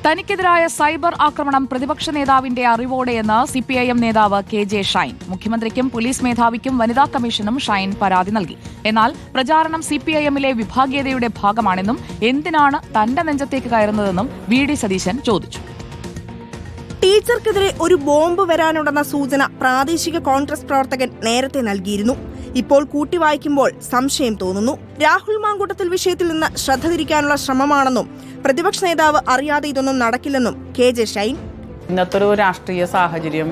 തനിക്കെതിരായ cyber ആക്രമണം പ്രതിപക്ഷ നേതാവിന്റെ അറിവോടെയെന്ന് സിപിഐഎം നേതാവ് കെ.ജെ. ഷൈൻ. മുഖ്യമന്ത്രിക്കും പോലീസ് മേധാവിക്കും വനിതാ കമ്മീഷനും ഷൈൻ പരാതി നൽകി. എന്നാൽ പ്രചാരണം സിപിഐഎമ്മിലെ വിഭാഗീയതയുടെ ഭാഗമാണെന്നും എന്തിനാണ് തന്റെ നെഞ്ചത്തേക്ക് കയറുന്നതെന്നും വി.ഡി. സതീശൻ ചോദിച്ചു. ടീച്ചർക്കെതിരെ ഒരു ബോംബ് വരാനുണ്ടെന്ന സൂചന പ്രാദേശിക കോൺഗ്രസ് പ്രവർത്തകൻ നേരത്തെ നൽകിയിരുന്നു. ഇപ്പോൾ കൂട്ടിവായിക്കുമ്പോൾ സംശയം തോന്നുന്നു. രാഹുൽ മാങ്കൂട്ടത്തിൽ വിഷയത്തിൽ നിന്ന് ശ്രദ്ധ തിരിക്കാനുള്ള ശ്രമമാണെന്നും പ്രതിപക്ഷ നേതാവ് അറിയാതെ ഇതൊന്നും നടക്കില്ലെന്നും കെ.ജെ. ഷൈൻ. ഇന്നത്തെ ഒരു രാഷ്ട്രീയ സാഹചര്യം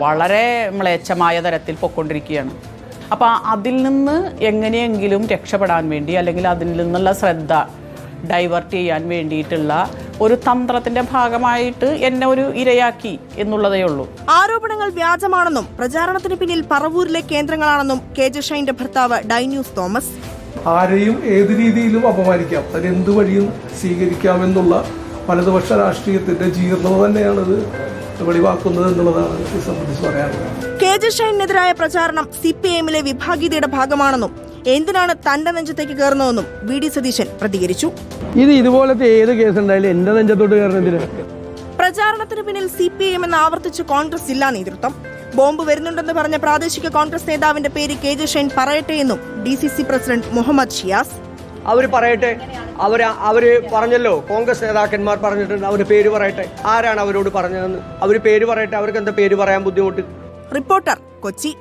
വളരെ മ്ലേച്ഛമായ തരത്തിൽ പൊയ്ക്കൊണ്ടിരിക്കുകയാണ്. അപ്പോൾ അതിൽ നിന്ന് എങ്ങനെയെങ്കിലും രക്ഷപ്പെടാൻ വേണ്ടി അല്ലെങ്കിൽ അതിൽ നിന്നുള്ള ശ്രദ്ധ ഡൈവേർട്ട് ചെയ്യാൻ വേണ്ടിയിട്ടുള്ള ഒരു തന്ത്രത്തിന്റെ ഭാഗമായിട്ട് എന്നെ ഒരു ഇരയാക്കി എന്നുള്ളതേ ഉള്ളൂ. ആരോപണങ്ങൾ വ്യാജമാണെന്നും പ്രചാരണത്തിന് പിന്നിൽ പറവൂരിലെ കേന്ദ്രങ്ങളാണെന്നും കെ.ജെ. ഷൈന്റെ ഭർത്താവ് ഡൈന്യൂസ് തോമസ്. ആരെയും ഏത് രീതിയിലും അപമാനിക്കാം, അതിനെന്ത് വഴിയും സ്വീകരിക്കാമെന്നുള്ള വലതുപക്ഷ രാഷ്ട്രീയത്തിന്റെ ജീർണത തന്നെയാണത് വെളിവാക്കുന്നത് എന്നുള്ളതാണ് ഇത് സംബന്ധിച്ച് പറയാനുള്ളത്. കെ.ജെ. ഷൈനെതിരായ പ്രചാരണം സിപിഐഎമ്മിലെ വിഭാഗീയതയുടെ ഭാഗമാണെന്നും എന്തിനാണ് തന്റെ നെഞ്ചത്തേക്ക് കയറുന്നതെന്നും വി.ഡി. സതീശൻ പ്രതികരിച്ചു. ഇതുപോലത്തെ ഏത് കേസ് ഉണ്ടായാലും എന്റെ നെഞ്ചത്തോട്ട് കയറുന്നതിന് പ്രചാരണത്തിന് പിന്നിൽ സിപിഐഎം എന്ന് ആവർത്തിച്ച് കോൺഗ്രസ് ജില്ലാ നേതൃത്വം. ബോംബ് വരുന്നുണ്ടെന്ന് പറഞ്ഞ പ്രാദേശിക കോൺഗ്രസ് നേതാവിന്റെ പേര് കെ.ജെ. ഷൈൻ പറയട്ടെ എന്നും ഡി.സി.സി പ്രസിഡന്റ് മുഹമ്മദ് ഷിയാസ്. അവര് പറയട്ടെ, അവര് പറഞ്ഞല്ലോ, കോൺഗ്രസ് നേതാക്കന്മാർ പറഞ്ഞിട്ടുണ്ട്, അവര് പേര് പറയട്ടെ. ആരാണ് അവരോട് പറഞ്ഞതെന്ന് അവര് പേര് പറയട്ടെ. അവർക്ക് എന്താ പേര് പറയാൻ ബുദ്ധിമുട്ട്? റിപ്പോർട്ടർ, കൊച്ചി.